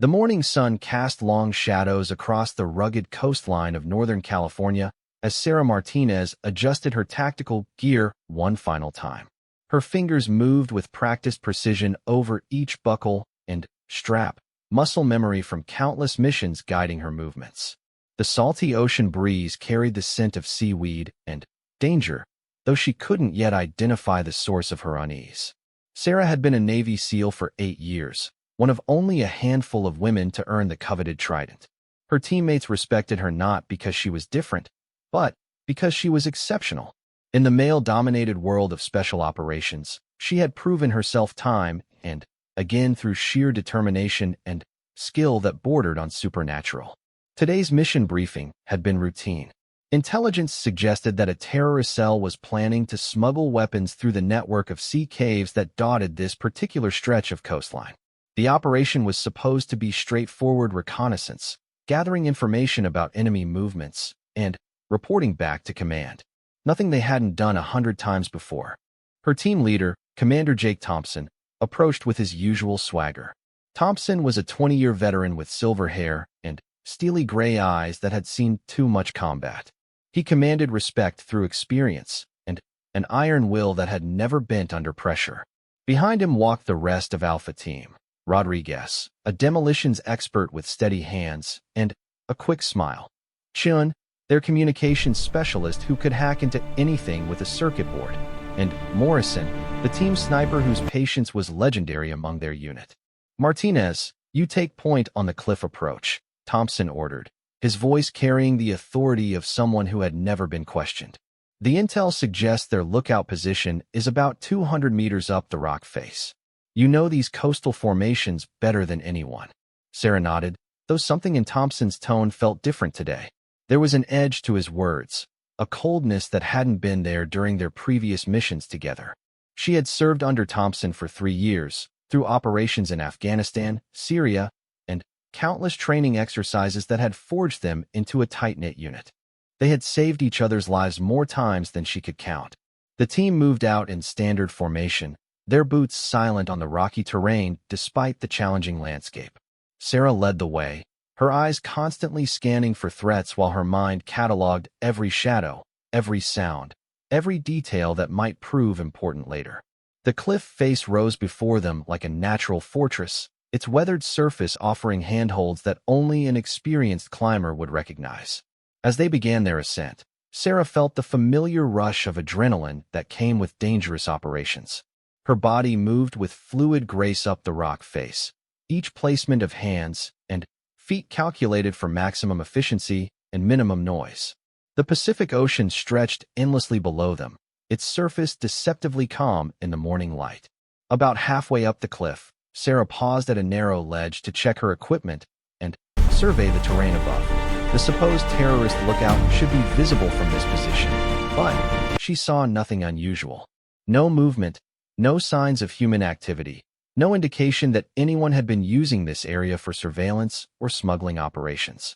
The morning sun cast long shadows across the rugged coastline of Northern California as Sarah Martinez adjusted her tactical gear one final time. Her fingers moved with practiced precision over each buckle and strap, muscle memory from countless missions guiding her movements. The salty ocean breeze carried the scent of seaweed and danger, though she couldn't yet identify the source of her unease. Sarah had been a Navy SEAL for 8 years, one of only a handful of women to earn the coveted trident. Her teammates respected her not because she was different, but because she was exceptional. In the male-dominated world of special operations, she had proven herself time and again through sheer determination and skill that bordered on supernatural. Today's mission briefing had been routine. Intelligence suggested that a terrorist cell was planning to smuggle weapons through the network of sea caves that dotted this particular stretch of coastline. The operation was supposed to be straightforward reconnaissance, gathering information about enemy movements and reporting back to command. Nothing they hadn't done 100 times before. Her team leader, Commander Jake Thompson, approached with his usual swagger. Thompson was a 20-year veteran with silver hair and steely gray eyes that had seen too much combat. He commanded respect through experience and an iron will that had never bent under pressure. Behind him walked the rest of Alpha Team. Rodriguez, a demolitions expert with steady hands and a quick smile. Chun, their communications specialist who could hack into anything with a circuit board. And Morrison, the team sniper whose patience was legendary among their unit. Martinez, you take point on the cliff approach, Thompson ordered, his voice carrying the authority of someone who had never been questioned. The intel suggests their lookout position is about 200 meters up the rock face. You know these coastal formations better than anyone. Sarah nodded, though something in Thompson's tone felt different today. There was an edge to his words, a coldness that hadn't been there during their previous missions together. She had served under Thompson for 3 years, through operations in Afghanistan, Syria, and countless training exercises that had forged them into a tight-knit unit. They had saved each other's lives more times than she could count. The team moved out in standard formation, their boots silent on the rocky terrain despite the challenging landscape. Sarah led the way, her eyes constantly scanning for threats while her mind cataloged every shadow, every sound, every detail that might prove important later. The cliff face rose before them like a natural fortress, its weathered surface offering handholds that only an experienced climber would recognize. As they began their ascent, Sarah felt the familiar rush of adrenaline that came with dangerous operations. Her body moved with fluid grace up the rock face, each placement of hands and feet calculated for maximum efficiency and minimum noise. The Pacific Ocean stretched endlessly below them, its surface deceptively calm in the morning light. About halfway up the cliff, Sarah paused at a narrow ledge to check her equipment and survey the terrain above. The supposed terrorist lookout should be visible from this position, but she saw nothing unusual. No movement, no signs of human activity, no indication that anyone had been using this area for surveillance or smuggling operations.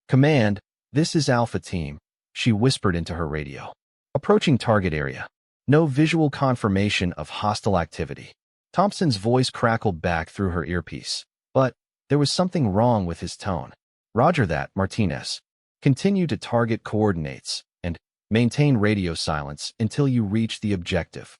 Command, this is Alpha Team, she whispered into her radio. Approaching target area. No visual confirmation of hostile activity. Thompson's voice crackled back through her earpiece, but there was something wrong with his tone. Roger that, Martinez. Continue to target coordinates and maintain radio silence until you reach the objective.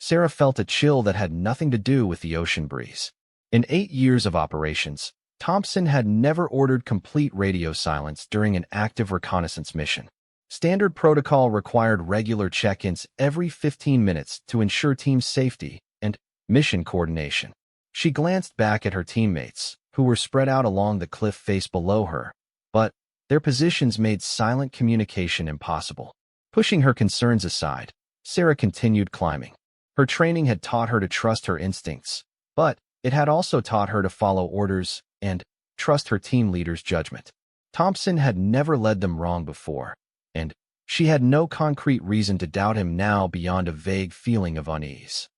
Sarah felt a chill that had nothing to do with the ocean breeze. In 8 years of operations, Thompson had never ordered complete radio silence during an active reconnaissance mission. Standard protocol required regular check-ins every 15 minutes to ensure team safety and mission coordination. She glanced back at her teammates, who were spread out along the cliff face below her, but their positions made silent communication impossible. Pushing her concerns aside, Sarah continued climbing. Her training had taught her to trust her instincts, but it had also taught her to follow orders and trust her team leader's judgment. Thompson had never led them wrong before, and she had no concrete reason to doubt him now beyond a vague feeling of unease.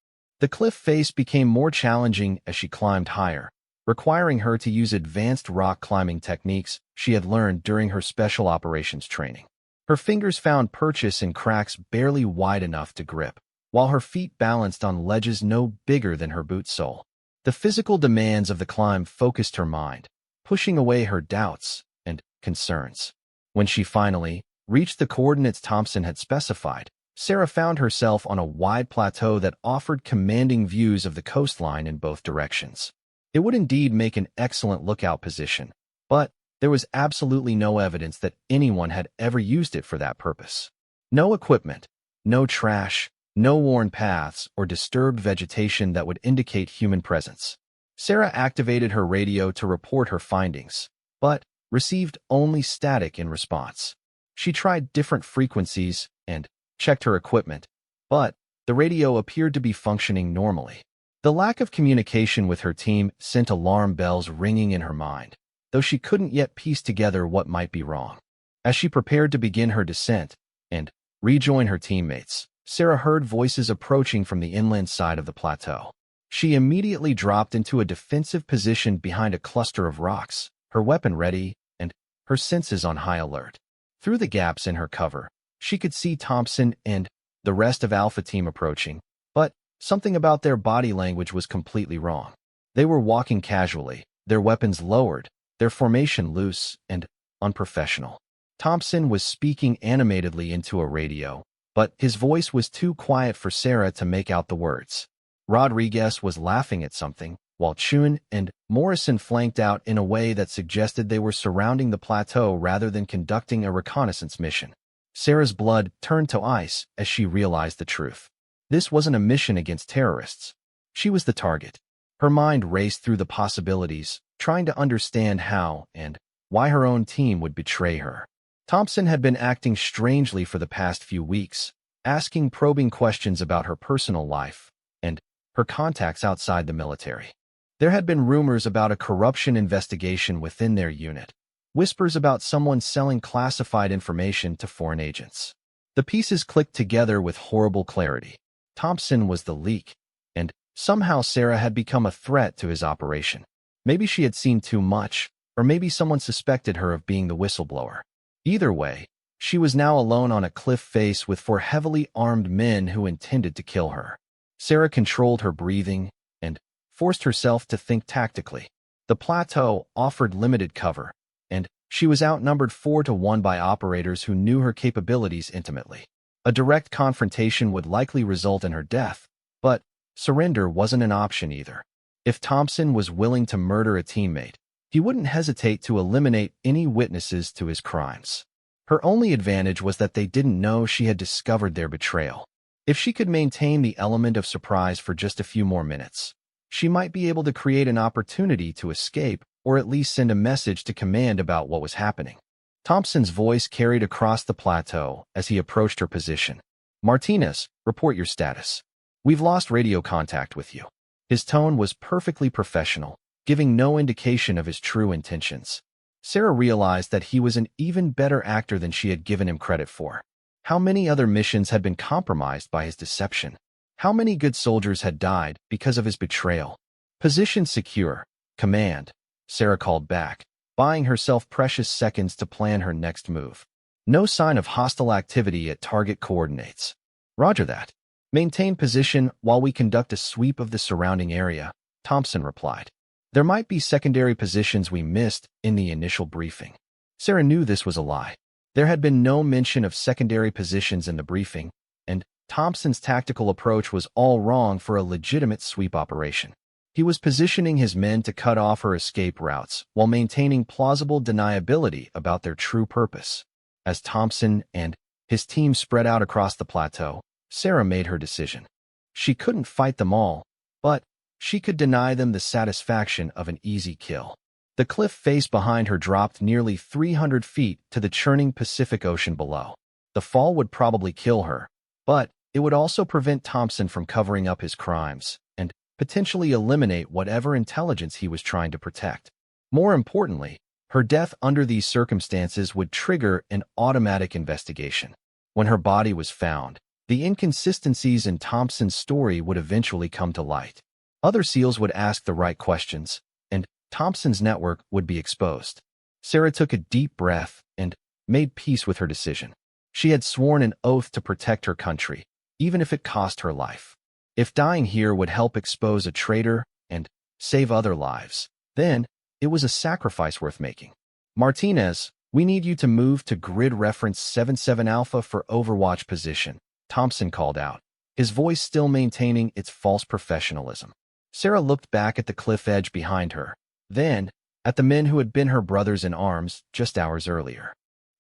The cliff face became more challenging as she climbed higher, requiring her to use advanced rock climbing techniques she had learned during her special operations training. Her fingers found purchase in cracks barely wide enough to grip, while her feet balanced on ledges no bigger than her boot sole. The physical demands of the climb focused her mind, pushing away her doubts and concerns. When she finally reached the coordinates Thompson had specified, Sarah found herself on a wide plateau that offered commanding views of the coastline in both directions. It would indeed make an excellent lookout position, but there was absolutely no evidence that anyone had ever used it for that purpose. No equipment, no trash, no worn paths or disturbed vegetation that would indicate human presence. Sarah activated her radio to report her findings, but received only static in response. She tried different frequencies and checked her equipment, but the radio appeared to be functioning normally. The lack of communication with her team sent alarm bells ringing in her mind, though she couldn't yet piece together what might be wrong. As she prepared to begin her descent and rejoin her teammates, Sarah heard voices approaching from the inland side of the plateau. She immediately dropped into a defensive position behind a cluster of rocks, her weapon ready and her senses on high alert. Through the gaps in her cover, she could see Thompson and the rest of Alpha Team approaching, but something about their body language was completely wrong. They were walking casually, their weapons lowered, their formation loose and unprofessional. Thompson was speaking animatedly into a radio, but his voice was too quiet for Sarah to make out the words. Rodriguez was laughing at something, while Chun and Morrison flanked out in a way that suggested they were surrounding the plateau rather than conducting a reconnaissance mission. Sarah's blood turned to ice as she realized the truth. This wasn't a mission against terrorists. She was the target. Her mind raced through the possibilities, trying to understand how and why her own team would betray her. Thompson had been acting strangely for the past few weeks, asking probing questions about her personal life and her contacts outside the military. There had been rumors about a corruption investigation within their unit, whispers about someone selling classified information to foreign agents. The pieces clicked together with horrible clarity. Thompson was the leak, and somehow Sarah had become a threat to his operation. Maybe she had seen too much, or maybe someone suspected her of being the whistleblower. Either way, she was now alone on a cliff face with 4 heavily armed men who intended to kill her. Sarah controlled her breathing and forced herself to think tactically. The plateau offered limited cover, and she was outnumbered 4-1 by operators who knew her capabilities intimately. A direct confrontation would likely result in her death, but surrender wasn't an option either. If Thompson was willing to murder a teammate, he wouldn't hesitate to eliminate any witnesses to his crimes. Her only advantage was that they didn't know she had discovered their betrayal. If she could maintain the element of surprise for just a few more minutes, she might be able to create an opportunity to escape or at least send a message to command about what was happening. Thompson's voice carried across the plateau as he approached her position. "Martinez, report your status. We've lost radio contact with you." His tone was perfectly professional, giving no indication of his true intentions. Sarah realized that he was an even better actor than she had given him credit for. How many other missions had been compromised by his deception? How many good soldiers had died because of his betrayal? "Position secure. Command," Sarah called back, buying herself precious seconds to plan her next move. "No sign of hostile activity at target coordinates." "Roger that. Maintain position while we conduct a sweep of the surrounding area," Thompson replied. There might be secondary positions we missed in the initial briefing. Sarah knew this was a lie. There had been no mention of secondary positions in the briefing, and Thompson's tactical approach was all wrong for a legitimate sweep operation. He was positioning his men to cut off her escape routes while maintaining plausible deniability about their true purpose. As Thompson and his team spread out across the plateau, Sarah made her decision. She couldn't fight them all, but she could deny them the satisfaction of an easy kill. The cliff face behind her dropped nearly 300 feet to the churning Pacific Ocean below. The fall would probably kill her, but it would also prevent Thompson from covering up his crimes and potentially eliminate whatever intelligence he was trying to protect. More importantly, her death under these circumstances would trigger an automatic investigation. When her body was found, the inconsistencies in Thompson's story would eventually come to light. Other SEALs would ask the right questions, and Thompson's network would be exposed. Sarah took a deep breath and made peace with her decision. She had sworn an oath to protect her country, even if it cost her life. If dying here would help expose a traitor and save other lives, then It was a sacrifice worth making. Martinez, we need you to move to grid reference 77 Alpha for Overwatch position, Thompson called out, his voice still maintaining its false professionalism. Sarah looked back at the cliff edge behind her, then at the men who had been her brothers in arms just hours earlier.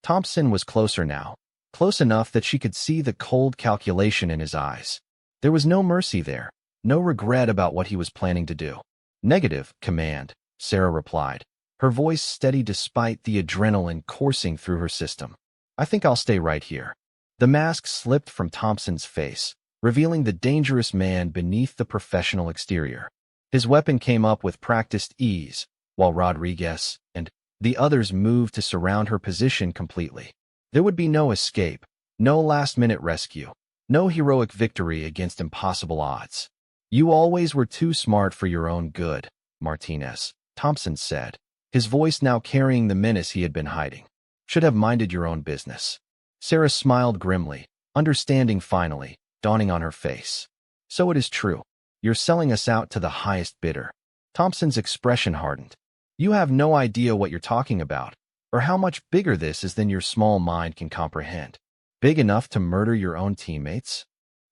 Thompson was closer now, close enough that she could see the cold calculation in his eyes. There was no mercy there, no regret about what he was planning to do. Negative, Command, Sarah replied, her voice steady despite the adrenaline coursing through her system. I think I'll stay right here. The mask slipped from Thompson's face, revealing the dangerous man beneath the professional exterior. His weapon came up with practiced ease, while Rodriguez and the others moved to surround her position completely. There would be no escape, no last-minute rescue, no heroic victory against impossible odds. You always were too smart for your own good, Martinez, Thompson said, his voice now carrying the menace he had been hiding. Should have minded your own business. Sarah smiled grimly, understanding finally, dawning on her face. So it is true. You're selling us out to the highest bidder. Thompson's expression hardened. You have no idea what you're talking about, or how much bigger this is than your small mind can comprehend. Big enough to murder your own teammates?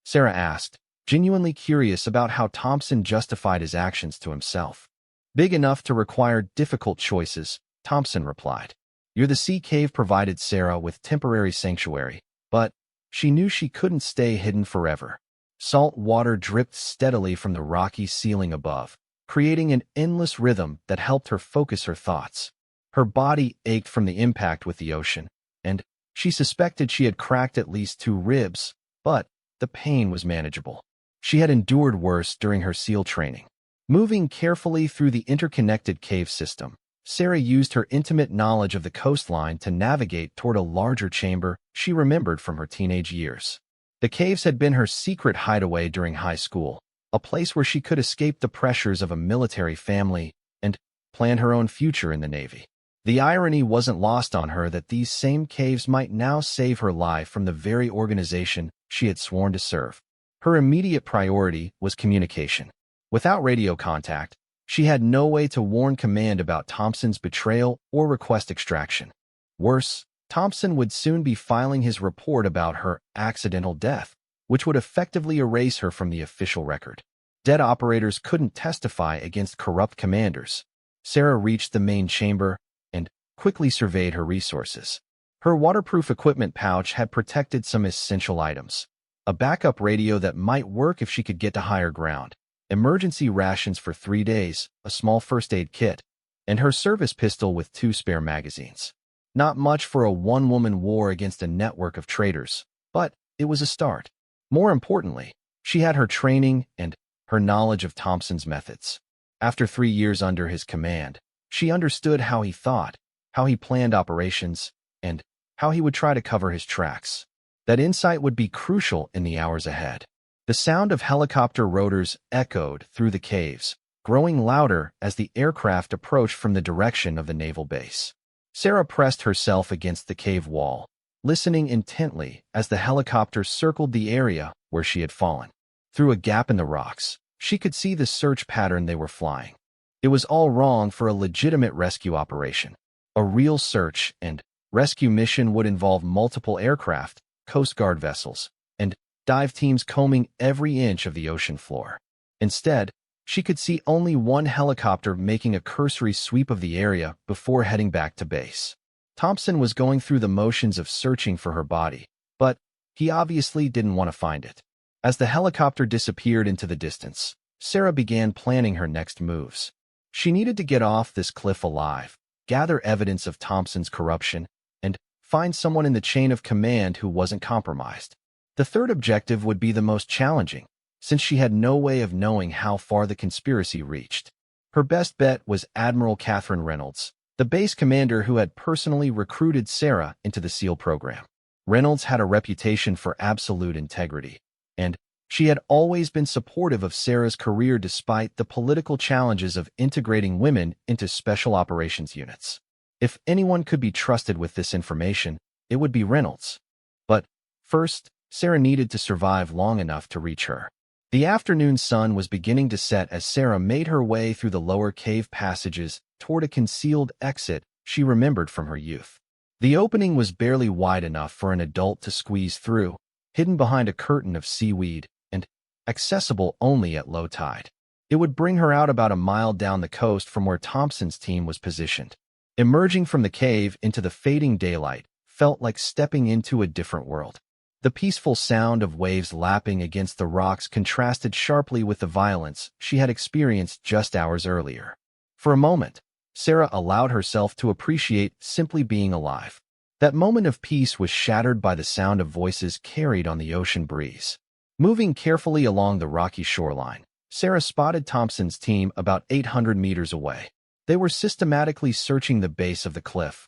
Sarah asked, genuinely curious about how Thompson justified his actions to himself. Big enough to require difficult choices, Thompson replied. You're the sea cave provided Sarah with temporary sanctuary, but she knew she couldn't stay hidden forever. Salt water dripped steadily from the rocky ceiling above, creating an endless rhythm that helped her focus her thoughts. Her body ached from the impact with the ocean, and she suspected she had cracked at least 2 ribs, but the pain was manageable. She had endured worse during her SEAL training. Moving carefully through the interconnected cave system, Sarah used her intimate knowledge of the coastline to navigate toward a larger chamber she remembered from her teenage years. The caves had been her secret hideaway during high school, a place where she could escape the pressures of a military family and plan her own future in the Navy. The irony wasn't lost on her that these same caves might now save her life from the very organization she had sworn to serve. Her immediate priority was communication. Without radio contact, she had no way to warn command about Thompson's betrayal or request extraction. Worse, Thompson would soon be filing his report about her accidental death, which would effectively erase her from the official record. Dead operators couldn't testify against corrupt commanders. Sarah reached the main chamber and quickly surveyed her resources. Her waterproof equipment pouch had protected some essential items. A backup radio that might work if she could get to higher ground, emergency rations for 3 days, a small first aid kit, and her service pistol with 2 spare magazines. Not much for a one-woman war against a network of traitors, but it was a start. More importantly, she had her training and her knowledge of Thompson's methods. After 3 years under his command, she understood how he thought, how he planned operations, and how he would try to cover his tracks. That insight would be crucial in the hours ahead. The sound of helicopter rotors echoed through the caves, growing louder as the aircraft approached from the direction of the naval base. Sarah pressed herself against the cave wall, listening intently as the helicopter circled the area where she had fallen. Through a gap in the rocks, she could see the search pattern they were flying. It was all wrong for a legitimate rescue operation. A real search and rescue mission would involve multiple aircraft, Coast Guard vessels, and dive teams combing every inch of the ocean floor. Instead, she could see only one helicopter making a cursory sweep of the area before heading back to base. Thompson was going through the motions of searching for her body, but he obviously didn't want to find it. As the helicopter disappeared into the distance, Sarah began planning her next moves. She needed to get off this cliff alive, gather evidence of Thompson's corruption, and find someone in the chain of command who wasn't compromised. The third objective would be the most challenging, since she had no way of knowing how far the conspiracy reached. Her best bet was Admiral Catherine Reynolds, the base commander who had personally recruited Sarah into the SEAL program. Reynolds had a reputation for absolute integrity, and she had always been supportive of Sarah's career despite the political challenges of integrating women into special operations units. If anyone could be trusted with this information, it would be Reynolds. But first, Sarah needed to survive long enough to reach her. The afternoon sun was beginning to set as Sarah made her way through the lower cave passages toward a concealed exit she remembered from her youth. The opening was barely wide enough for an adult to squeeze through, hidden behind a curtain of seaweed and accessible only at low tide. It would bring her out about a mile down the coast from where Thompson's team was positioned. Emerging from the cave into the fading daylight felt like stepping into a different world. The peaceful sound of waves lapping against the rocks contrasted sharply with the violence she had experienced just hours earlier. For a moment, Sarah allowed herself to appreciate simply being alive. That moment of peace was shattered by the sound of voices carried on the ocean breeze. Moving carefully along the rocky shoreline, Sarah spotted Thompson's team about 800 meters away. They were systematically searching the base of the cliff,